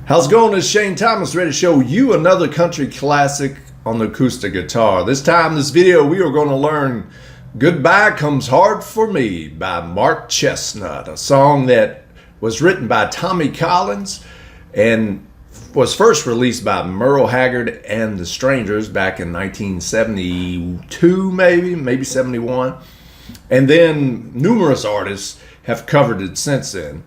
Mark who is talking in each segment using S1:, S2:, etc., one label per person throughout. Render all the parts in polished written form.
S1: How's it going? It's Shane Thomas, ready to show you another country classic on the acoustic guitar. This time, this video, we are going to learn Goodbye Comes Hard for Me by Mark Chestnutt, a song that was written by Tommy Collins and was first released by Merle Haggard and the Strangers back in 1972, maybe 71. And then numerous artists have covered it since then.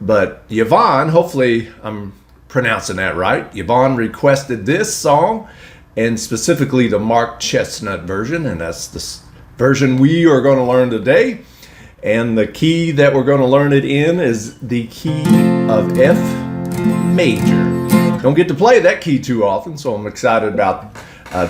S1: But Yvonne, hopefully I'm pronouncing that right, Yvonne requested this song, and specifically the Mark Chestnutt version, and that's the version we are going to learn today. And the key that we're going to learn it in is the key of F major. Don't get to play that key too often, so I'm excited about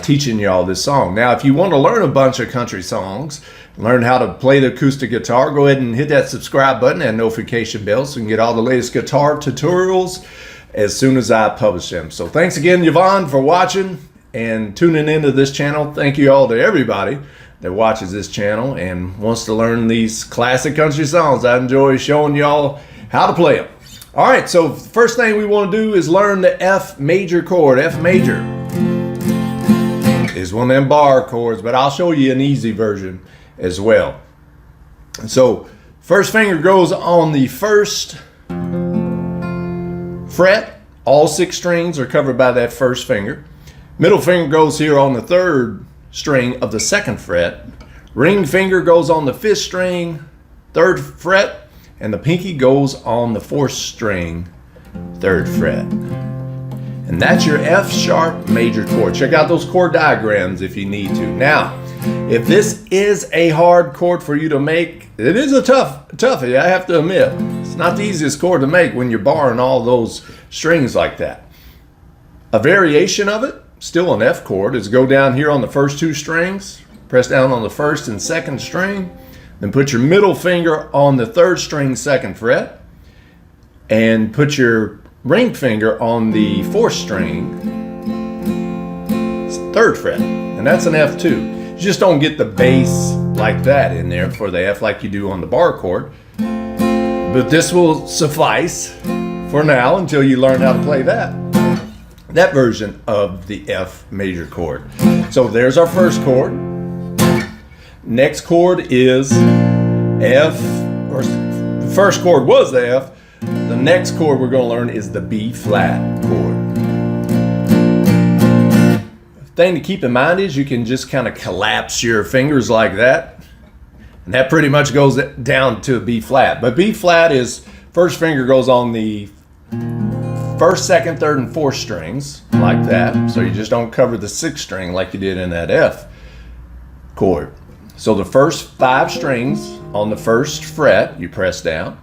S1: teaching y'all this song. Now, if you want to learn a bunch of country songs, learn how to play the acoustic guitar, go ahead and hit that subscribe button and notification bell so you can get all the latest guitar tutorials as soon as I publish them. So thanks again, Yvonne, for watching and tuning into this channel. Thank you all to everybody that watches this channel and wants to learn these classic country songs. I enjoy showing y'all how to play them. All right, so the first thing we want to do is learn the F major chord. F major is one of them bar chords, but I'll show you an easy version as well. So first finger goes on the first fret. All 6 strings are covered by that first finger. Middle finger goes here on the 3rd string of the 2nd fret. Ring finger goes on the 5th string, 3rd fret, and the pinky goes on the 4th string, 3rd fret. And that's your F sharp major chord. Check out those chord diagrams if you need to. Now, if this is a hard chord for you to make, it is a toughie, I have to admit. It's not the easiest chord to make when you're barring all those strings like that. A variation of it, still an F chord, is go down here on the first 2 strings, press down on the 1st and 2nd string, then put your middle finger on the 3rd string, 2nd fret, and put your ring finger on the 4th string, 3rd fret, and that's an F too. You just don't get the bass like that in there for the F like you do on the bar chord. But this will suffice for now until you learn how to play that version of the F major chord. So there's our first chord. Next chord is F, or the first chord was the F. The next chord we're going to learn is the B flat chord. Thing to keep in mind is you can just kind of collapse your fingers like that, and that pretty much goes down to a B flat. But B flat is first finger goes on the 1st, 2nd, 3rd, and 4th strings like that, so you just don't cover the 6th string like you did in that F chord. So the first 5 strings on the 1st fret you press down,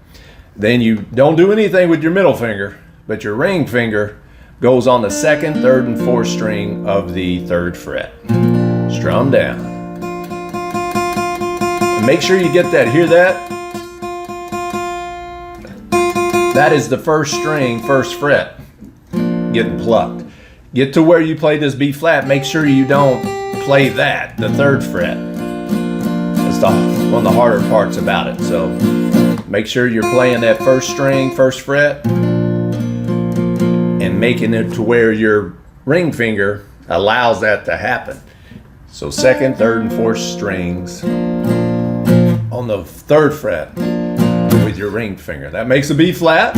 S1: then you don't do anything with your middle finger, but your ring finger goes on the 2nd, 3rd, and 4th string of the 3rd fret. Strum down. And make sure you get that. Hear that? That is the 1st string, 1st fret getting plucked. Get to where you play this B flat. Make sure you don't play that, the 3rd fret. That's one of the harder parts about it. So make sure you're playing that 1st string, 1st fret, and making it to where your ring finger allows that to happen. So 2nd, 3rd, and 4th strings on the 3rd fret with your ring finger. That makes a B flat.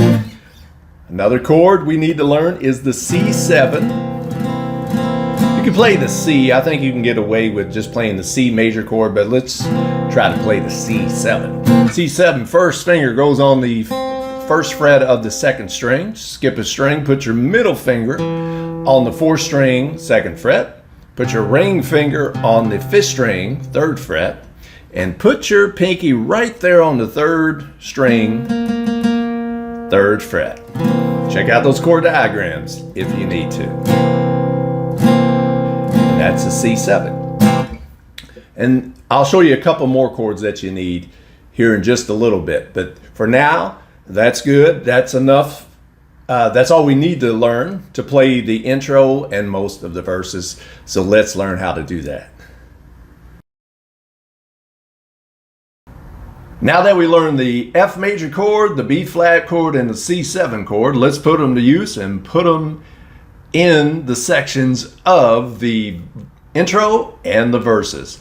S1: Another chord we need to learn is the C7. You can play the C. I think you can get away with just playing the C major chord, but let's try to play the C7. C7, first finger goes on the 1st fret of the 2nd string. Skip a string, put your middle finger on the 4th string, 2nd fret. Put your ring finger on the 5th string, 3rd fret. And put your pinky right there on the 3rd string, 3rd fret. Check out those chord diagrams if you need to. And that's a C7. And I'll show you a couple more chords that you need here in just a little bit. But for now, that's good. That's enough. That's all we need to learn to play the intro and most of the verses. So let's learn how to do that. Now that we learned the F major chord, the B flat chord, and the C7 chord, let's put them to use and put them in the sections of the intro and the verses.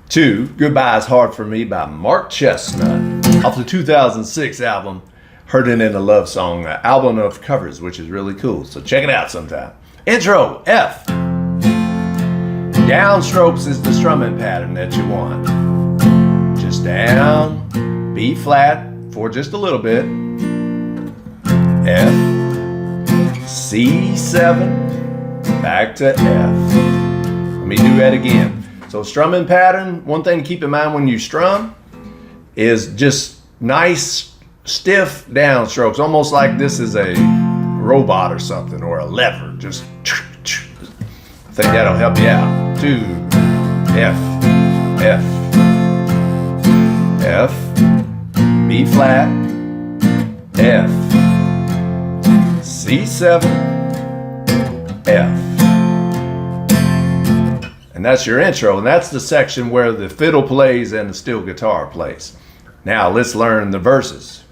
S1: To Goodbye Is Hard For Me by Mark Chestnutt off the 2006 album Hurtin' in a Love Song, an album of covers, which is really cool. So check it out sometime. Intro, F. Downstrokes is the strumming pattern that you want. Just down, B flat for just a little bit, F, C7, back to F. Let me do that again. So strumming pattern, one thing to keep in mind when you strum is just nice, stiff downstrokes, almost like this is a robot or something, or a lever. Just, I think that'll help you out. 2, F, F, F, B flat, F, C7, F. And that's your intro, and that's the section where the fiddle plays and the steel guitar plays. Now let's learn the verses.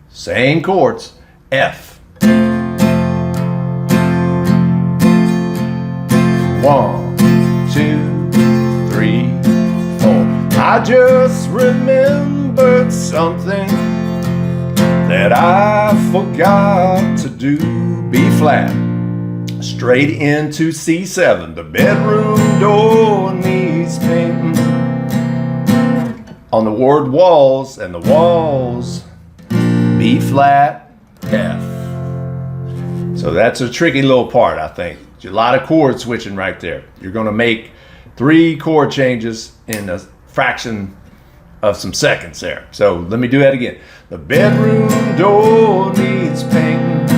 S1: Same chords, F. 1, 2, 3, 4. I just remembered something that I forgot to do. B flat, straight into C7. The bedroom door needs painting on the word walls, and the walls, B flat, F. So that's a tricky little part, I think. A lot of chord switching right there. You're going to make 3 chord changes in a fraction of some seconds there. So let me do that again. The bedroom door needs painting,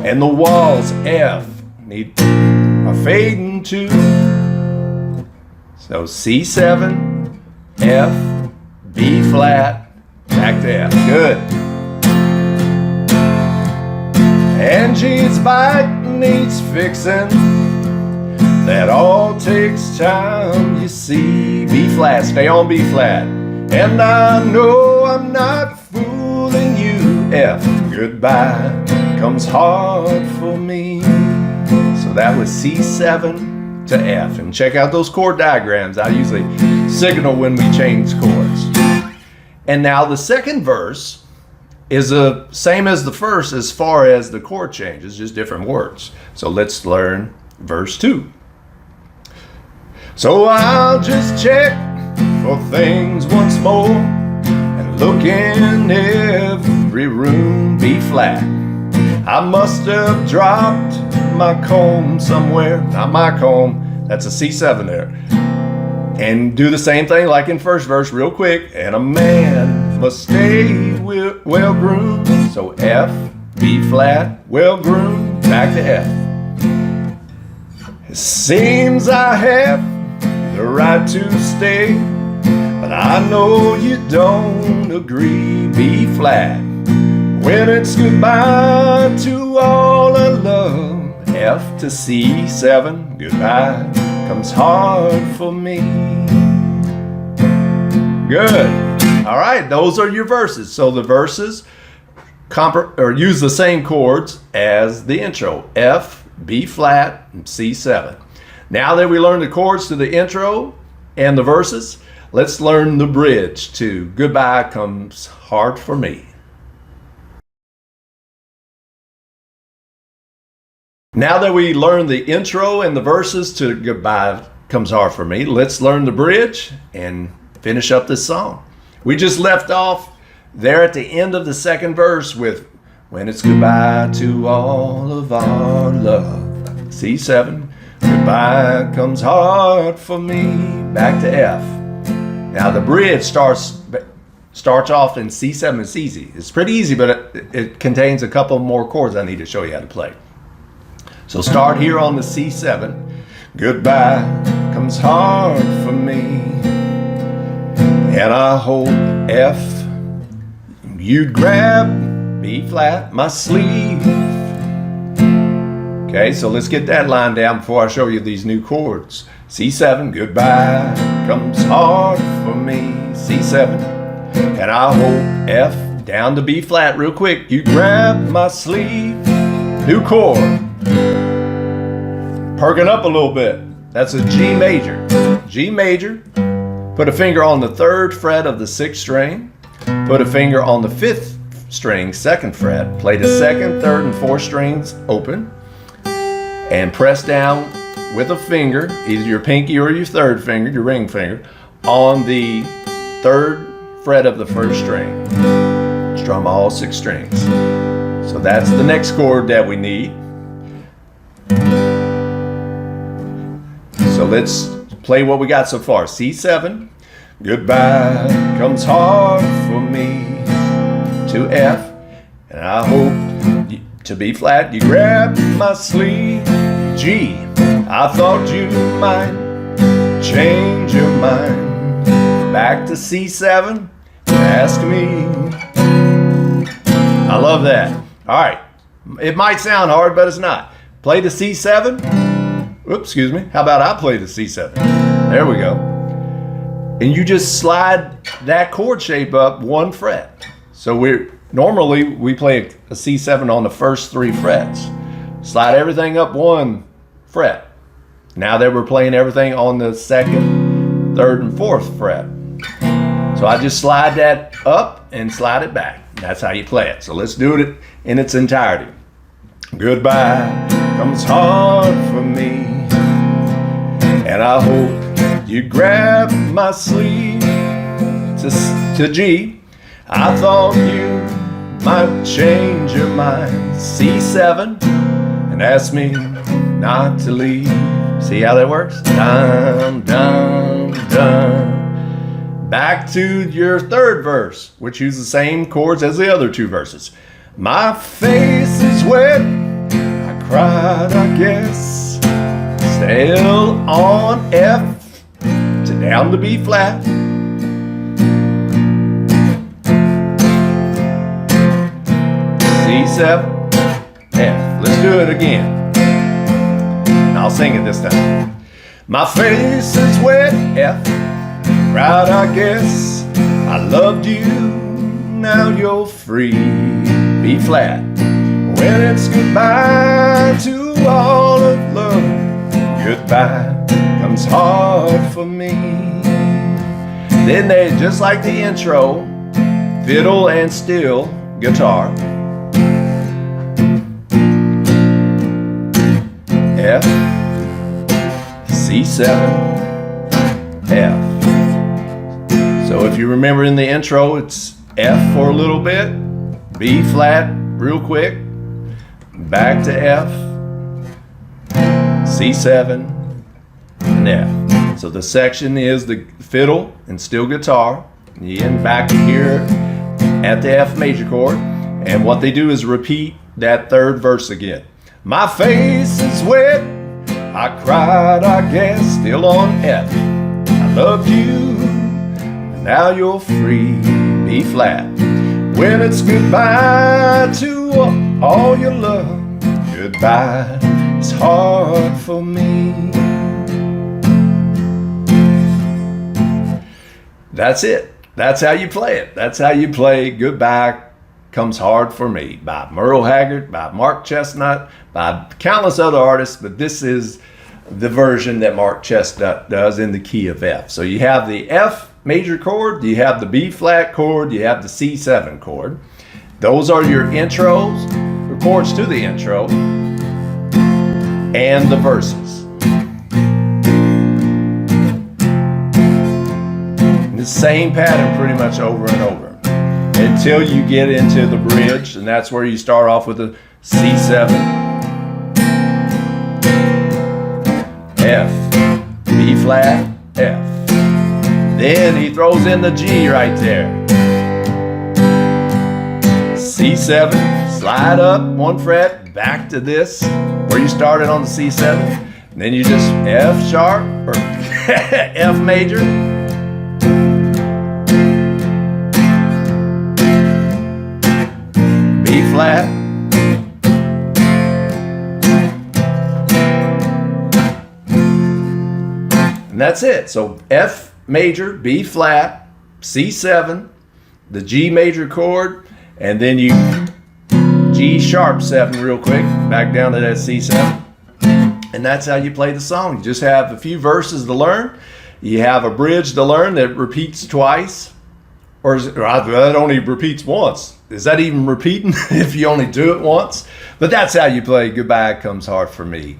S1: and the walls, F, are fading too. So C7, F, B flat, back to F. Good. Angie's bike needs fixing. That all takes time, you see. B flat, stay on B flat. And I know I'm not fooling you. F, goodbye comes hard for me. So that was C7 to F. And check out those chord diagrams. I usually signal when we change chords. And now the second verse is the same as the first as far as the chord changes, just different words. So let's learn verse 2. So I'll just check for things once more and look in every room. B flat. I must have dropped my comb somewhere. Not my comb, that's a C7 there. And do the same thing like in first verse real quick. And a man must stay well groomed. So F, B flat, well groomed, back to F. It seems I have the right to stay, but I know you don't agree. B flat, when it's goodbye to all I love. F to C7, goodbye comes hard for me. Good. All right, those are your verses. So the verses use the same chords as the intro, F, B flat, and C7. Now that we learned the chords to the intro and the verses, let's learn the bridge to Goodbye Comes Hard For Me. Now that we learned the intro and the verses to Goodbye Comes Hard For Me, let's learn the bridge and finish up this song. We just left off there at the end of the second verse with when it's goodbye to all of our love. C7, goodbye comes hard for me, back to F. Now the bridge starts off in C7. It's easy. It's pretty easy, but it contains a couple more chords I need to show you how to play. So start here on the C7. Goodbye comes hard for me, and I hope F, you'd grab B flat, my sleeve. Okay, so let's get that line down before I show you these new chords. C7, goodbye comes hard for me. C7, and I hope F down to B flat real quick. You grab my sleeve. New chord. Perking up a little bit. That's a G major. G major. Put a finger on the 3rd fret of the 6th string. Put a finger on the 5th string, 2nd fret. Play the 2nd, 3rd, and 4th strings open. And press down with a finger, either your pinky or your 3rd finger, your ring finger, on the 3rd fret of the 1st string. Strum all 6 strings. So that's the next chord that we need. So let's play what we got so far. C7. Goodbye comes hard for me. To F. And I hope to B flat. You grab my sleeve. G. I thought you might change your mind. Back to C7. Ask me. I love that. All right. It might sound hard, but it's not. Play the C7. Oops, excuse me. How about I play the C7? There we go. And you just slide that chord shape up 1 fret. So normally we play a C7 on the first 3 frets. Slide everything up 1 fret. Now that we're playing everything on the 2nd, 3rd, and 4th fret. So I just slide that up and slide it back. That's how you play it. So let's do it in its entirety. Goodbye comes hard for me, and I hope you grab my sleeve. To G. I thought you might change your mind. C7, and ask me not to leave. See how that works? Dun, dun, dun. Back to your 3rd verse, which uses the same chords as the other 2 verses. My face is wet, I cried, I guess. Still on F to down to B flat. C7, F. Let's do it again. I'll sing it this time. My face is wet, F. Cried, I guess. I loved you, now you're free. B flat. When it's goodbye to all of love, goodbye comes hard for me. Then they, just like the intro, fiddle and steel guitar. F, C7, F. So if you remember in the intro, it's F for a little bit, B flat real quick, back to F, C7, and F. So the section is the fiddle and steel guitar, and you end back here at the F major chord, and what they do is repeat that 3rd verse again. My face is wet, I cried, I guess, still on F. I loved you, now you're free, B flat. When it's goodbye to all your love, goodbye, it's hard for me. That's it. That's how you play it. That's how you play Goodbye Comes Hard for Me by Merle Haggard, by Mark Chestnutt, by countless other artists, but this is the version that Mark Chestnutt does in the key of F. So you have the F major chord, you have the B flat chord, you have the C7 chord. Those are your intros, your chords to the intro, and the verses. The same pattern pretty much over and over until you get into the bridge, and that's where you start off with a C7, F, B flat, F. Then he throws in the G right there. C7, slide up 1 fret, back to this, where you started on the C7. And then you just F sharp, or F major, B flat, and that's it. So F major, B flat, C7, the G major chord, and then you G sharp 7 real quick, back down to that C7. And that's how you play the song. You just have a few verses to learn. You have a bridge to learn that repeats twice. Or that only repeats once. Is that even repeating if you only do it once? But that's how you play Goodbye Comes Hard for Me.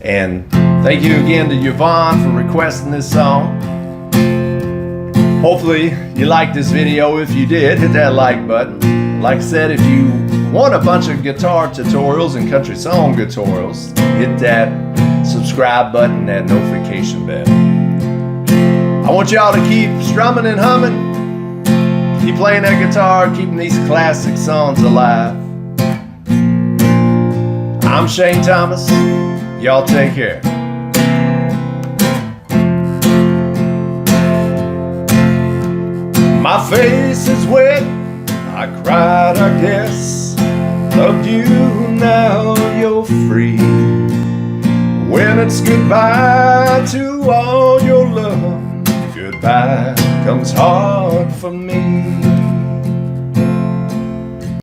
S1: And thank you again to Yvonne for requesting this song. Hopefully you liked this video. If you did, hit that like button. Like I said, if you want a bunch of guitar tutorials and country song tutorials, hit that subscribe button, that notification bell. I want y'all to keep strumming and humming. Keep playing that guitar, keeping these classic songs alive. I'm Shane Thomas. Y'all take care. My face is wet, I cried, I guess. Loved you, now you're free. When it's goodbye to all your love, goodbye comes hard for me.